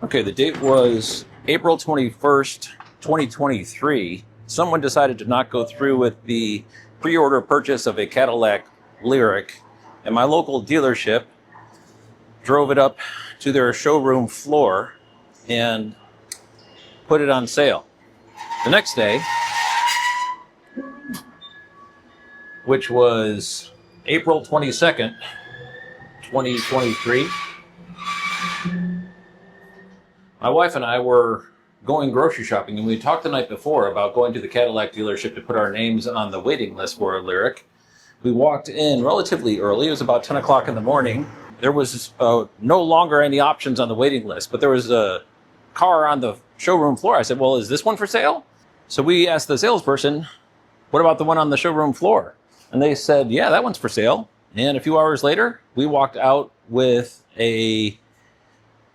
Okay, the date was April 21st, 2023. Someone decided to not go through with the pre-order purchase of a Cadillac Lyriq, and my local dealership drove it up to their showroom floor and put it on sale. The next day, which was April 22nd, 2023, my wife and I were going grocery shopping, and we talked the night before about going to the Cadillac dealership to put our names on the waiting list for a Lyriq. We walked in relatively early. It was about 10 o'clock in the morning. There was no longer any options on the waiting list, but there was a car on the showroom floor. I said, well, is this one for sale? So we asked the salesperson, what about the one on the showroom floor? And they said, yeah, that one's for sale. And a few hours later, we walked out with a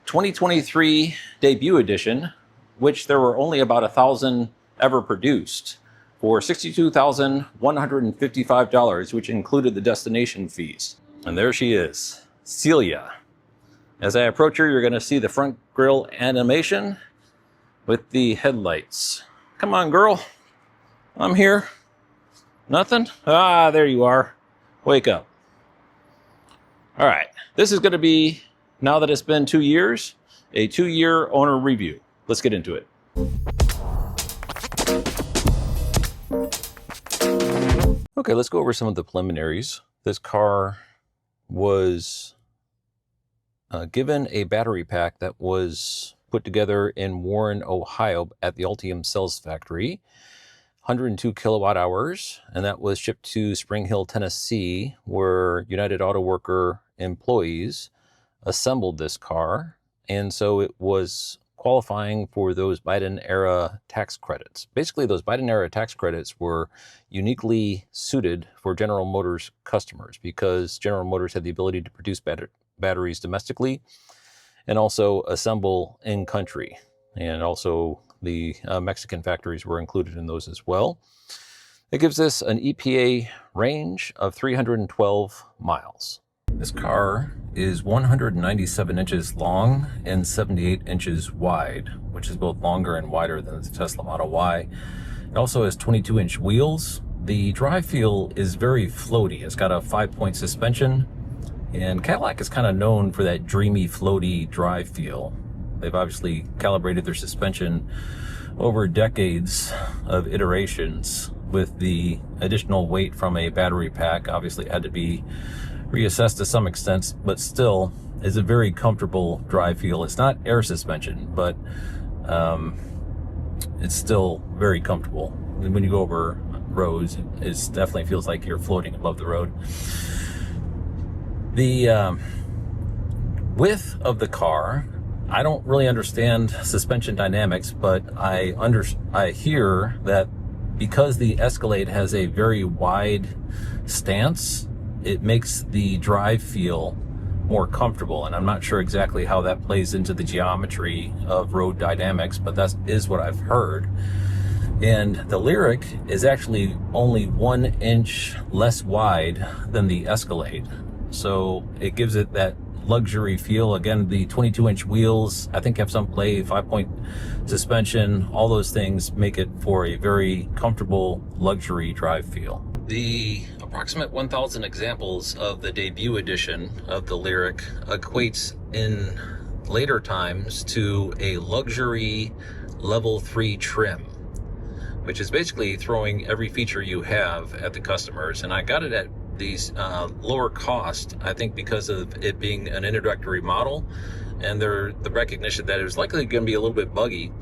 2023 Debut Edition, which there were only about 1,000 ever produced, for $62,155, which included the destination fees. And there she is, Celia. As I approach her, you're going to see the front grille animation with the headlights. Come on, girl. I'm here. Nothing? Ah, there you are. Wake up. All right. This is going to be, now that it's been 2 years, a 2-year owner review. Let's get into it. Okay, let's go over some of the preliminaries. This car was given a battery pack that was put together in Warren, Ohio at the Ultium Cells Factory. 102 kilowatt hours, and that was shipped to Spring Hill, Tennessee, where United Auto Worker employees assembled this car, and so it was qualifying for those Biden-era tax credits. Basically, those Biden-era tax credits were uniquely suited for General Motors customers because General Motors had the ability to produce batteries domestically and also assemble in country, and also the Mexican factories were included in those as well. It gives us an EPA range of 312 miles. This car is 197 inches long and 78 inches wide, which is both longer and wider than the Tesla Model Y. It also has 22-inch wheels. The drive feel is very floaty. It's got a 5-point suspension, and Cadillac is kind of known for that dreamy, floaty drive feel. They've obviously calibrated their suspension over decades of iterations with the additional weight from a battery pack. Obviously it had to be reassessed to some extent, but still is a very comfortable drive feel. It's not air suspension, but it's still very comfortable. When you go over roads, it definitely feels like you're floating above the road. The width of the car, I don't really understand suspension dynamics, but I hear that because the Escalade has a very wide stance, it makes the drive feel more comfortable. And I'm not sure exactly how that plays into the geometry of road dynamics, but that is what I've heard. And the Lyriq is actually only 1 inch less wide than the Escalade. So it gives it that luxury feel. Again, the 22-inch wheels, I think, have some play, 5-point suspension, all those things make it for a very comfortable luxury drive feel. The approximate 1,000 examples of the Debut Edition of the Lyriq equates in later times to a luxury level 3 trim, which is basically throwing every feature you have at the customers. And I got it at these lower cost, I think, because of it being an introductory model and the recognition that it was likely going to be a little bit buggy.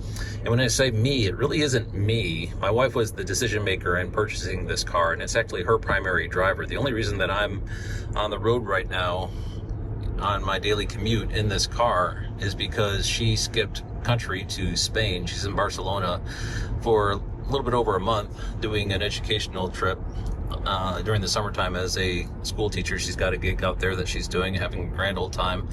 And when I say me, it really isn't me. My wife was the decision maker in purchasing this car, and it's actually her primary driver. The only reason that I'm on the road right now on my daily commute in this car is because she skipped country to Spain. She's in Barcelona for a little bit over a month doing an educational trip. During the summertime as a school teacher. She's got a gig out there that she's doing, having a grand old time.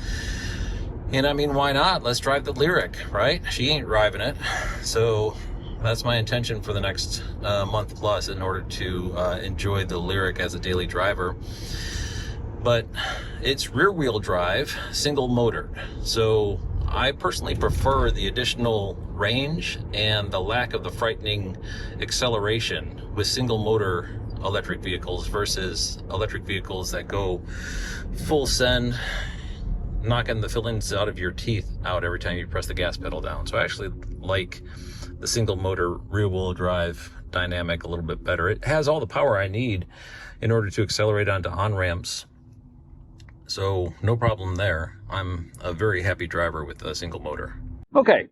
And I mean, why not? Let's drive the Lyriq, right? She ain't driving it. So that's my intention for the next month plus, in order to enjoy the Lyriq as a daily driver. But it's rear wheel drive, single motored. So I personally prefer the additional range and the lack of the frightening acceleration with single motor electric vehicles versus electric vehicles that go full send, knocking the fillings out of your teeth out every time you press the gas pedal down. So I actually like the single motor rear wheel drive dynamic a little bit better. It has all the power I need in order to accelerate onto on-ramps. So no problem there. I'm a very happy driver with a single motor. Okay.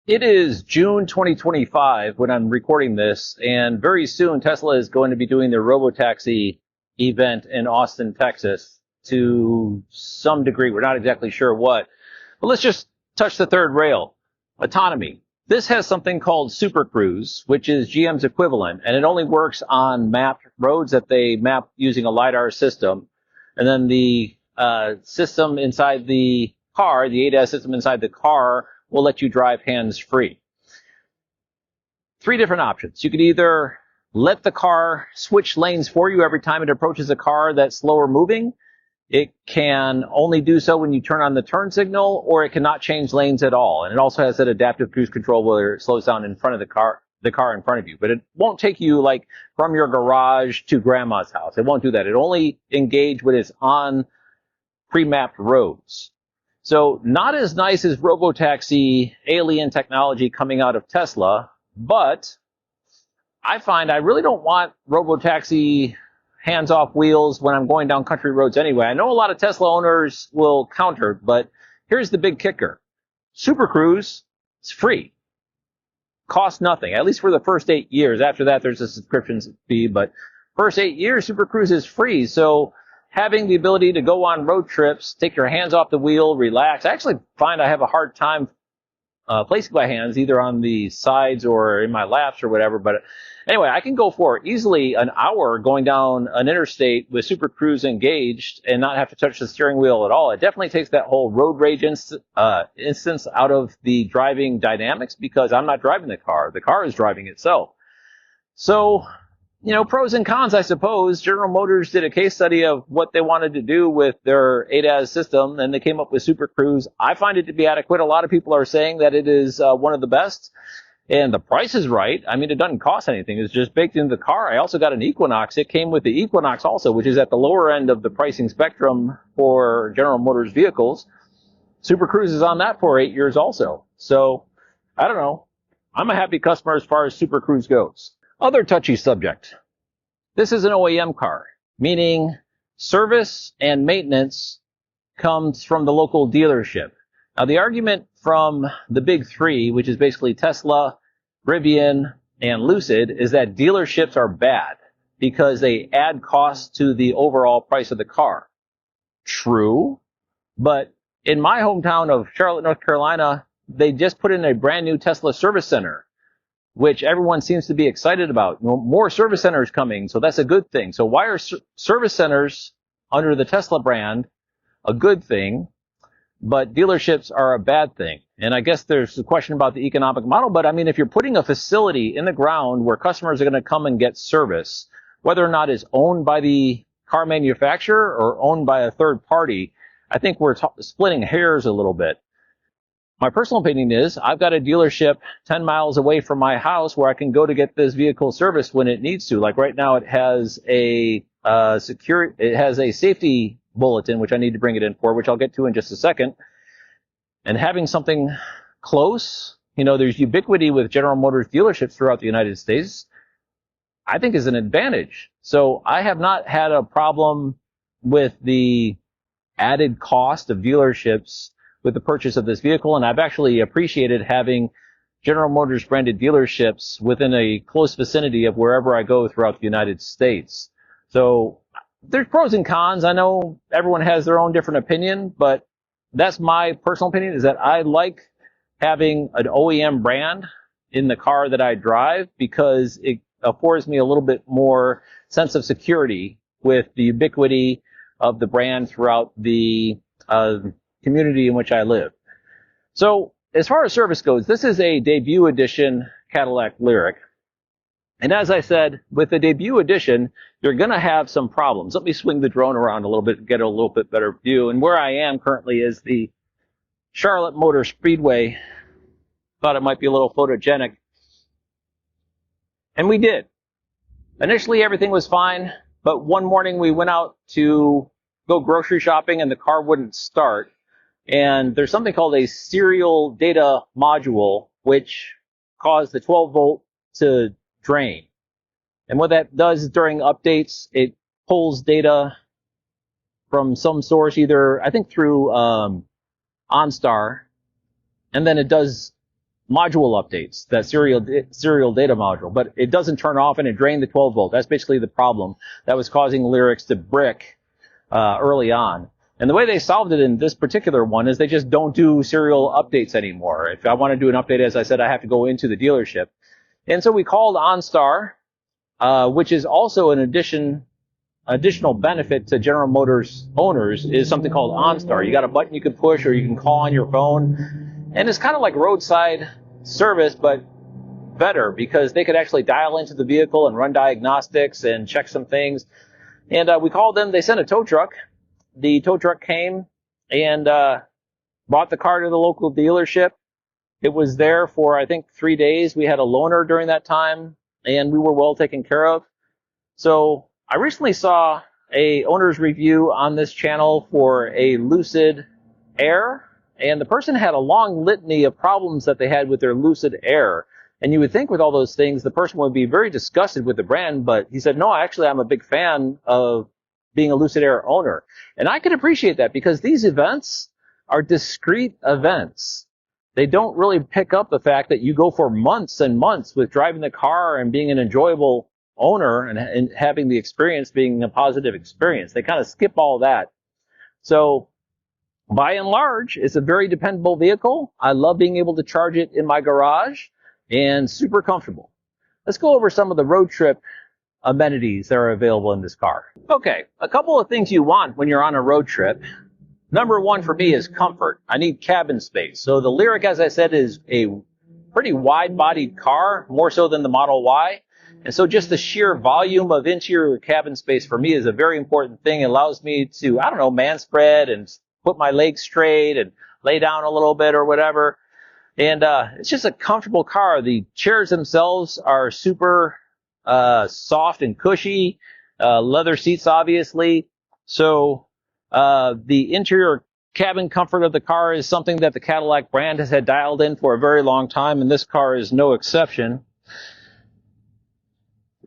It is June 2025 when I'm recording this, and very soon Tesla is going to be doing their Robotaxi event in Austin, Texas to some degree. We're not exactly sure what. But let's just touch the third rail. Autonomy. This has something called Super Cruise, which is GM's equivalent, and it only works on mapped roads that they map using a LiDAR system. And then the system inside the car, the ADAS system inside the car, will let you drive hands-free. 3 different options. You could either let the car switch lanes for you every time it approaches a car that's slower moving. It can only do so when you turn on the turn signal, or it cannot change lanes at all. And it also has that adaptive cruise control where it slows down in front of the car in front of you. But it won't take you like from your garage to grandma's house. It won't do that. It only engage when it's on pre-mapped roads. So not as nice as Robotaxi alien technology coming out of Tesla, but I find I really don't want Robotaxi hands-off wheels when I'm going down country roads anyway. I know a lot of Tesla owners will counter, but here's the big kicker. Super Cruise is free. Costs nothing, at least for the first 8 years. After that, there's a subscription fee, but first 8 years, Super Cruise is free. So having the ability to go on road trips, take your hands off the wheel, relax. I actually find I have a hard time placing my hands either on the sides or in my laps or whatever. But anyway, I can go for easily an hour going down an interstate with Super Cruise engaged and not have to touch the steering wheel at all. It definitely takes that whole road rage instance out of the driving dynamics because I'm not driving the car. The car is driving itself. So, you know, pros and cons, I suppose. General Motors did a case study of what they wanted to do with their ADAS system, and they came up with Super Cruise. I find it to be adequate. A lot of people are saying that it is one of the best, and the price is right. I mean, it doesn't cost anything. It's just baked into the car. I also got an Equinox. It came with the Equinox also, which is at the lower end of the pricing spectrum for General Motors vehicles. Super Cruise is on that for 8 years also. So, I don't know. I'm a happy customer as far as Super Cruise goes. Other touchy subject. This is an OEM car, meaning service and maintenance comes from the local dealership. Now, the argument from the big 3, which is basically Tesla, Rivian, and Lucid, is that dealerships are bad because they add costs to the overall price of the car. True, but in my hometown of Charlotte, North Carolina, they just put in a brand new Tesla service center, which everyone seems to be excited about. More service centers coming, so that's a good thing. So why are service centers under the Tesla brand a good thing, but dealerships are a bad thing? And I guess there's a question about the economic model, but I mean, if you're putting a facility in the ground where customers are going to come and get service, whether or not it's owned by the car manufacturer or owned by a third party, I think we're splitting hairs a little bit. My personal opinion is I've got a dealership 10 miles away from my house where I can go to get this vehicle serviced when it needs to. Like right now, it has a safety bulletin, which I need to bring it in for, which I'll get to in just a second. And having something close, you know, there's ubiquity with General Motors dealerships throughout the United States, I think is an advantage. So I have not had a problem with the added cost of dealerships with the purchase of this vehicle, and I've actually appreciated having General Motors branded dealerships within a close vicinity of wherever I go throughout the United States. So there's pros and cons. I know everyone has their own different opinion, but that's my personal opinion, is that I like having an OEM brand in the car that I drive because it affords me a little bit more sense of security with the ubiquity of the brand throughout the community in which I live. So as far as service goes, this is a debut edition Cadillac Lyriq. And as I said, with the debut edition, you're going to have some problems. Let me swing the drone around a little bit and get a little bit better view. And where I am currently is the Charlotte Motor Speedway. Thought it might be a little photogenic. And we did. Initially, everything was fine, but one morning we went out to go grocery shopping and the car wouldn't start. And there's something called a serial data module, which caused the 12 volt to drain. And what that does during updates, it pulls data from some source, either, I think through OnStar, and then it does module updates, that serial data module, but it doesn't turn off and it drained the 12 volt. That's basically the problem that was causing Lyriqs to brick early on. And the way they solved it in this particular one is they just don't do serial updates anymore. If I want to do an update, as I said, I have to go into the dealership. And so we called OnStar, which is also an additional benefit to General Motors owners, is something called OnStar. You got a button you can push or you can call on your phone. And it's kind of like roadside service, but better, because they could actually dial into the vehicle and run diagnostics and check some things. And we called them. They sent a tow truck. The tow truck came and brought the car to the local dealership. It was there for, I think, 3 days. We had a loaner during that time, and we were well taken care of. So I recently saw a owner's review on this channel for a Lucid Air, and the person had a long litany of problems that they had with their Lucid Air. And you would think with all those things, the person would be very disgusted with the brand, but he said, no, actually, I'm a big fan of being a Lucid Air owner. And I can appreciate that, because these events are discrete events. They don't really pick up the fact that you go for months and months with driving the car and being an enjoyable owner and having the experience being a positive experience. They kind of skip all that. So by and large, it's a very dependable vehicle. I love being able to charge it in my garage, and super comfortable. Let's go over some of the road trip amenities that are available in this car. Okay, a couple of things you want when you're on a road trip. Number one for me is comfort. I need cabin space. So the Lyriq, as I said, is a pretty wide-bodied car, more so than the Model Y. And so just the sheer volume of interior cabin space for me is a very important thing. It allows me to, I don't know, man spread and put my legs straight and lay down a little bit or whatever. And it's just a comfortable car. The chairs themselves are super soft and cushy. Leather seats, obviously. So the interior cabin comfort of the car is something that the Cadillac brand has had dialed in for a very long time, and this car is no exception.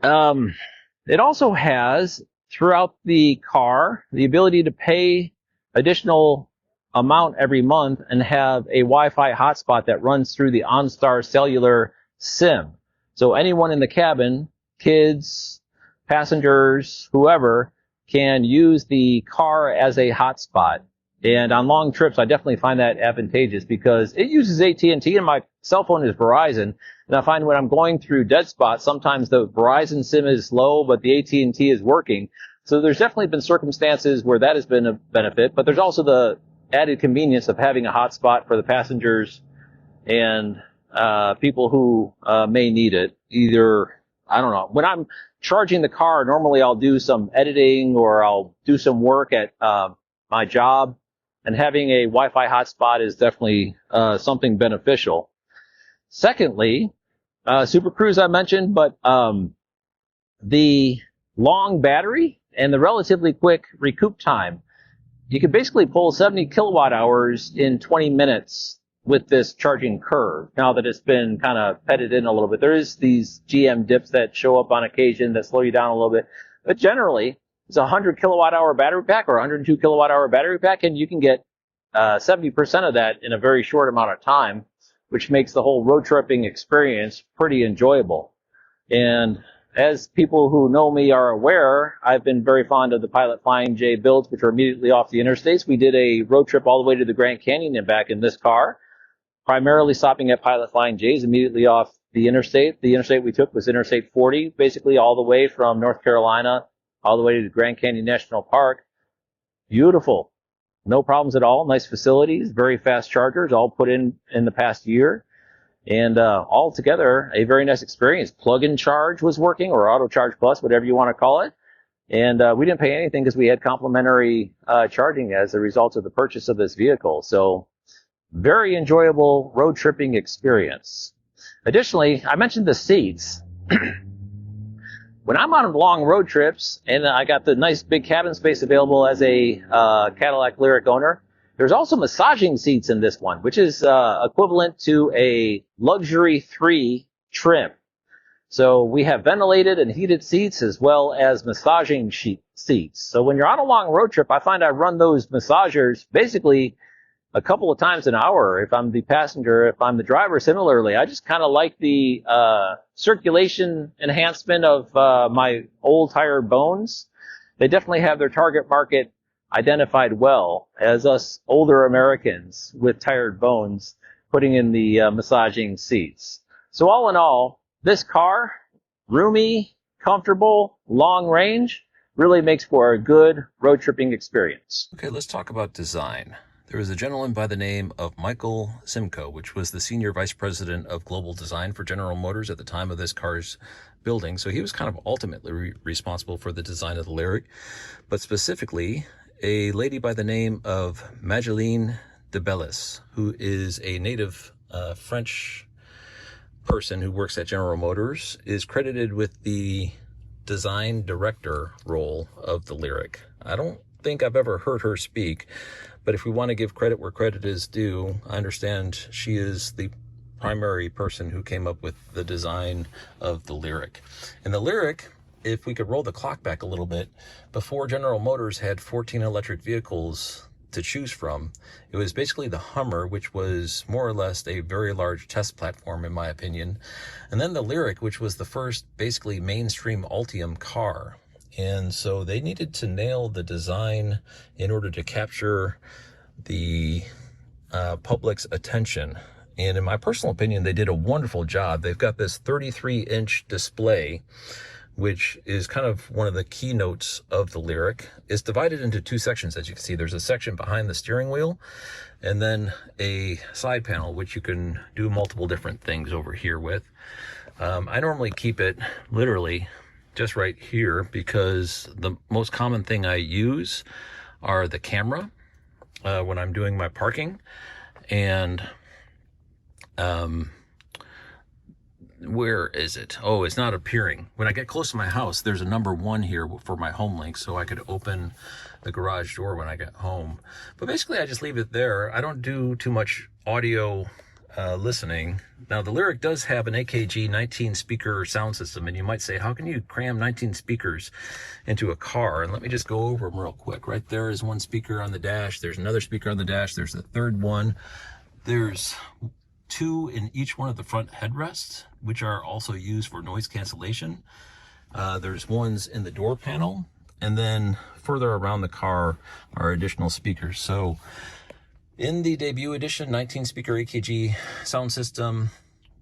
It also has, throughout the car, the ability to pay additional amount every month and have a Wi-Fi hotspot that runs through the OnStar cellular SIM. So anyone in the cabin, kids, passengers, whoever, can use the car as a hotspot. And on long trips, I definitely find that advantageous, because it uses AT&T and my cell phone is Verizon. And I find when I'm going through dead spots, sometimes the Verizon SIM is low, but the AT&T is working. So there's definitely been circumstances where that has been a benefit, but there's also the added convenience of having a hotspot for the passengers and people who may need it. Either, I don't know, when I'm charging the car, normally I'll do some editing or I'll do some work at my job, and having a Wi-Fi hotspot is definitely something beneficial. Secondly, Super Cruise I mentioned, but the long battery and the relatively quick recoup time. You can basically pull 70 kilowatt hours in 20 minutes with this charging curve, now that it's been kind of petted in a little bit. There is these GM dips that show up on occasion that slow you down a little bit, but generally it's a 100 kilowatt hour battery pack or 102 kilowatt hour battery pack, and you can get 70% of that in a very short amount of time, which makes the whole road tripping experience pretty enjoyable. And as people who know me are aware, I've been very fond of the Pilot Flying J builds, which are immediately off the interstates. We did a road trip all the way to the Grand Canyon and back in this car, primarily stopping at Pilot Flying J's immediately off the interstate. The interstate we took was Interstate 40, basically all the way from North Carolina all the way to the Grand Canyon National Park. Beautiful. No problems at all. Nice facilities, very fast chargers, all put in the past year. And all together, a very nice experience. Plug-in charge was working, or Auto Charge Plus, whatever you want to call it. And we didn't pay anything because we had complimentary charging as a result of the purchase of this vehicle. So very enjoyable road tripping experience. Additionally, I mentioned the seats. When I'm on long road trips and I got the nice big cabin space available as a Cadillac Lyriq owner, there's also massaging seats in this one, which is equivalent to a luxury 3 trim. So we have ventilated and heated seats as well as massaging seats. So when you're on a long road trip, I find I run those massagers basically a couple of times an hour if I'm the passenger. If I'm the driver, similarly, I just kind of like the circulation enhancement of my old tired bones. They definitely have their target market identified well as us older Americans with tired bones putting in the massaging seats. So all in all, this car, roomy, comfortable, long range, really makes for a good road tripping experience. Okay, let's talk about design. There was a gentleman by the name of Michael Simcoe, which was the Senior Vice President of Global Design for General Motors at the time of this car's building. So he was kind of ultimately responsible for the design of the Lyriq. But specifically, a lady by the name of Magdalene de Bellis, who is a native French person who works at General Motors, is credited with the design director role of the Lyriq. I don't think I've ever heard her speak, but if we want to give credit where credit is due, I understand she is the primary person who came up with the design of the Lyriq. And the Lyriq, if we could roll the clock back a little bit, before General Motors had 14 electric vehicles to choose from, it was basically the Hummer, which was more or less a very large test platform in my opinion, and then the Lyriq, which was the first basically mainstream Ultium car. And so they needed to nail the design in order to capture the public's attention. And in my personal opinion, they did a wonderful job. They've got this 33-inch display, which is kind of one of the keynotes of the Lyriq. It's divided into 2 sections, as you can see. There's a section behind the steering wheel, and then a side panel, which you can do multiple different things over here with. I normally keep it literally just right here because the most common thing I use are the camera when I'm doing my parking, and where is it? Oh, it's not appearing. When I get close to my house, there's a number 1 here for my home link, so I could open the garage door when I get home. But basically, I just leave it there. I don't do too much audio listening. Now, the Lyriq does have an AKG 19 speaker sound system, and you might say, how can you cram 19 speakers into a car? And let me just go over them real quick. Right there is one speaker on the dash. There's another speaker on the dash. There's the third one. There's 2 in each one of the front headrests, which are also used for noise cancellation. There's ones in the door panel, and then further around the car are additional speakers. So in the debut edition, 19 speaker AKG sound system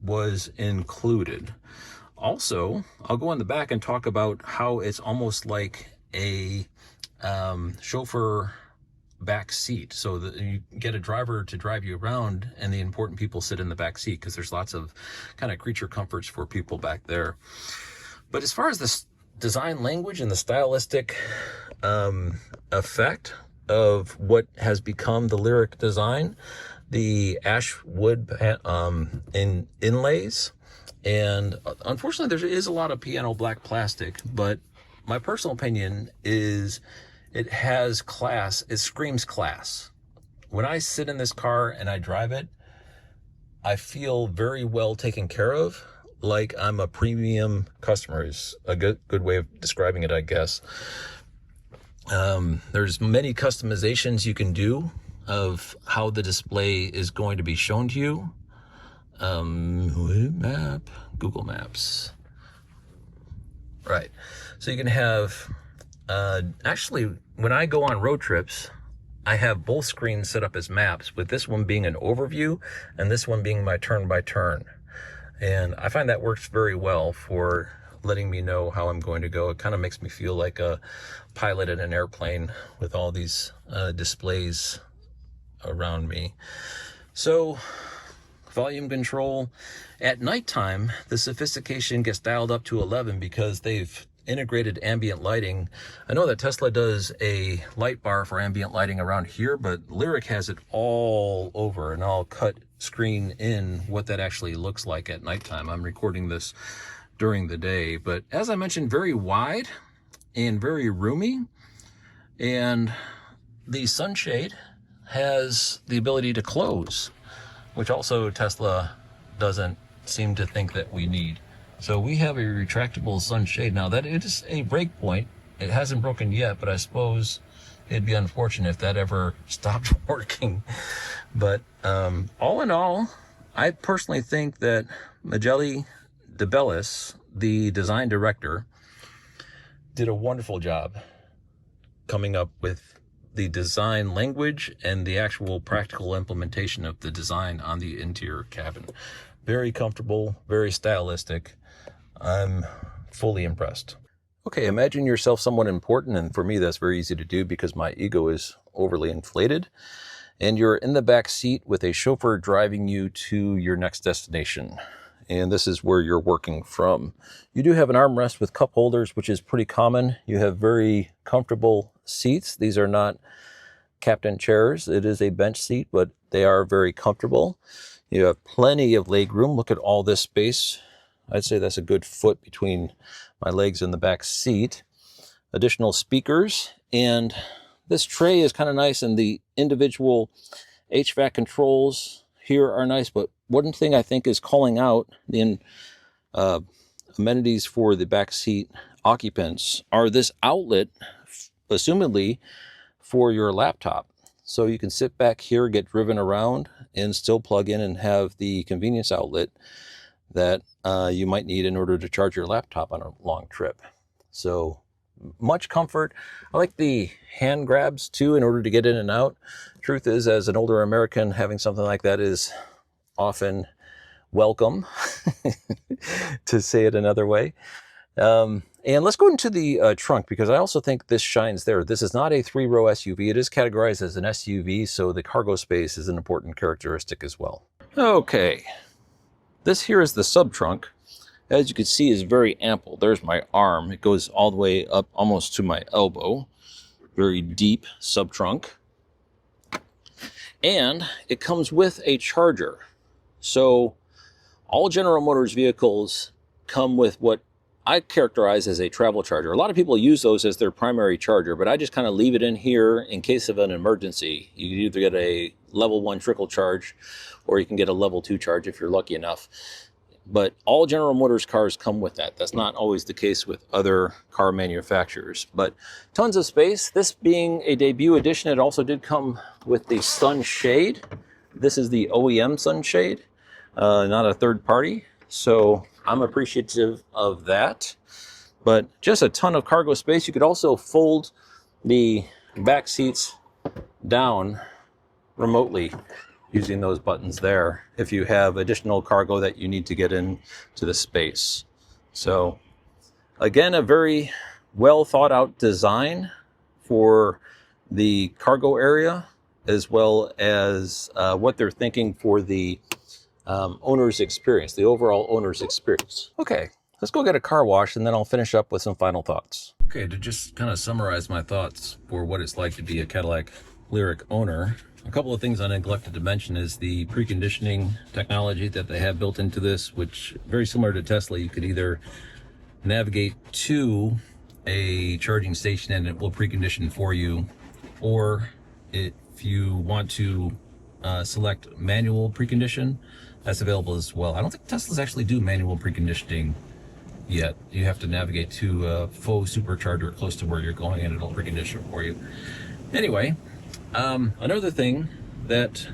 was included. Also, I'll go in the back and talk about how it's almost like a chauffeur back seat, so that you get a driver to drive you around and the important people sit in the back seat, because there's lots of kind of creature comforts for people back there. But as far as the design language and the stylistic effect of what has become the Lyriq design, the ash wood inlays, and unfortunately there is a lot of piano black plastic, but my personal opinion is it has class. It screams class. When I sit in this car and I drive it, I feel very well taken care of, like I'm a premium customer is a good way of describing it, I guess. There's many customizations you can do of how the display is going to be shown to you. Google Maps. Right. So you can have, actually, when I go on road trips, I have both screens set up as maps, with this one being an overview and this one being my turn by turn. And I find that works very well for letting me know how I'm going to go. It kind of makes me feel like a pilot in an airplane with all these displays around me. So, volume control. At nighttime, the sophistication gets dialed up to 11 because they've integrated ambient lighting. I know that Tesla does a light bar for ambient lighting around here, but Lyriq has it all over, and I'll cut screen in what that actually looks like at nighttime. I'm recording this during the day, but as I mentioned, very wide and very roomy, and the sunshade has the ability to close, which also Tesla doesn't seem to think that we need. So we have a retractable sunshade. Now that is a break point. It hasn't broken yet, but I suppose it'd be unfortunate if that ever stopped working. But all in all, I personally think that Magelli DeBellis, the design director, did a wonderful job coming up with the design language and the actual practical implementation of the design on the interior cabin. Very comfortable, very stylistic. I'm fully impressed. Okay, imagine yourself someone important, and for me that's very easy to do because my ego is overly inflated, and you're in the back seat with a chauffeur driving you to your next destination, and this is where you're working from. You do have an armrest with cup holders, which is pretty common. You have very comfortable seats. These are not captain chairs. It is a bench seat, but they are very comfortable. You have plenty of leg room. Look at all this space. I'd say that's a good foot between my legs and the back seat. Additional speakers, and this tray is kind of nice, and the individual HVAC controls here are nice, but one thing I think is calling out the amenities for the back seat occupants are this outlet, assumedly for your laptop. So you can sit back here, get driven around, and still plug in and have the convenience outlet that you might need in order to charge your laptop on a long trip. So much comfort. I like the hand grabs too in order to get in and out. Truth is, as an older American, having something like that is often welcome, to say it another way. And let's go into the trunk, because I also think this shines there. This is not a 3-row SUV. It is categorized as an SUV, so the cargo space is an important characteristic as well. Okay, this here is the sub-trunk. As you can see, is very ample. There's my arm. It goes all the way up almost to my elbow. Very deep sub-trunk. And it comes with a charger. So all General Motors vehicles come with what I characterize as a travel charger. A lot of people use those as their primary charger, but I just kind of leave it in here in case of an emergency. You can either get a level 1 trickle charge, or you can get a level 2 charge if you're lucky enough. But all General Motors cars come with that. That's not always the case with other car manufacturers, but tons of space. This being a debut edition, it also did come with the sunshade. This is the OEM sunshade, not a third party. So I'm appreciative of that, but just a ton of cargo space. You could also fold the back seats down remotely using those buttons there if you have additional cargo that you need to get into the space. So again, a very well thought out design for the cargo area, as well as what they're thinking for the owner's experience, the overall owner's experience. Okay, let's go get a car wash, and then I'll finish up with some final thoughts. Okay, to just kind of summarize my thoughts for what it's like to be a Cadillac Lyriq owner, a couple of things I neglected to mention is the preconditioning technology that they have built into this, which very similar to Tesla. You could either navigate to a charging station and it will precondition for you, or if you want to select manual precondition, that's available as well. I don't think Teslas actually do manual preconditioning yet. You have to navigate to a faux supercharger close to where you're going and it'll precondition for you. Anyway, another thing that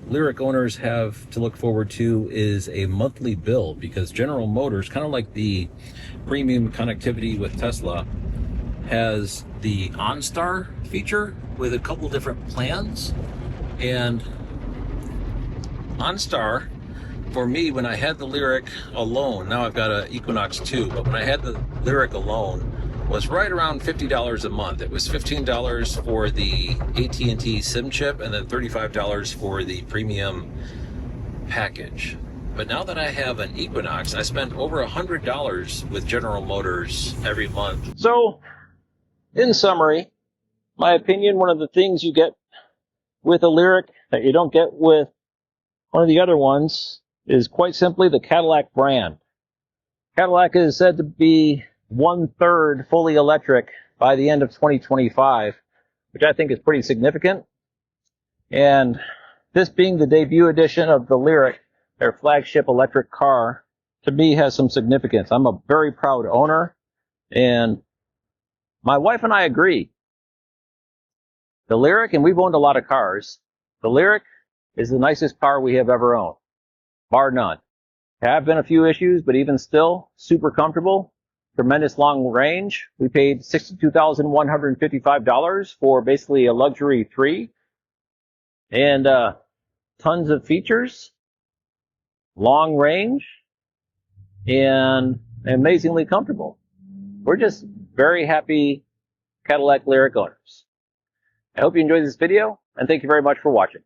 Lyriq owners have to look forward to is a monthly bill, because General Motors, kind of like the premium connectivity with Tesla, has the OnStar feature with a couple different plans. And OnStar, for me, when I had the Lyriq alone, now I've got an Equinox 2, but when I had the Lyriq alone, was right around $50 a month. It was $15 for the AT&T SIM chip, and then $35 for the premium package. but now that I have an Equinox, I spend over $100 with General Motors every month. So, in summary, my opinion, one of the things you get with a Lyriq that you don't get with one of the other ones is quite simply the Cadillac brand. Cadillac is said to be 1/3 fully electric by the end of 2025, which I think is pretty significant. And this being the debut edition of the Lyriq, their flagship electric car, to me has some significance. I'm a very proud owner, and my wife and I agree. The Lyriq, and we've owned a lot of cars, the Lyriq is the nicest car we have ever owned, bar none. There have been a few issues, but even still, super comfortable, tremendous long range. We paid $62,155 for basically a luxury 3, and tons of features, long range, and amazingly comfortable. We're just very happy Cadillac Lyriq owners. I hope you enjoyed this video, and thank you very much for watching.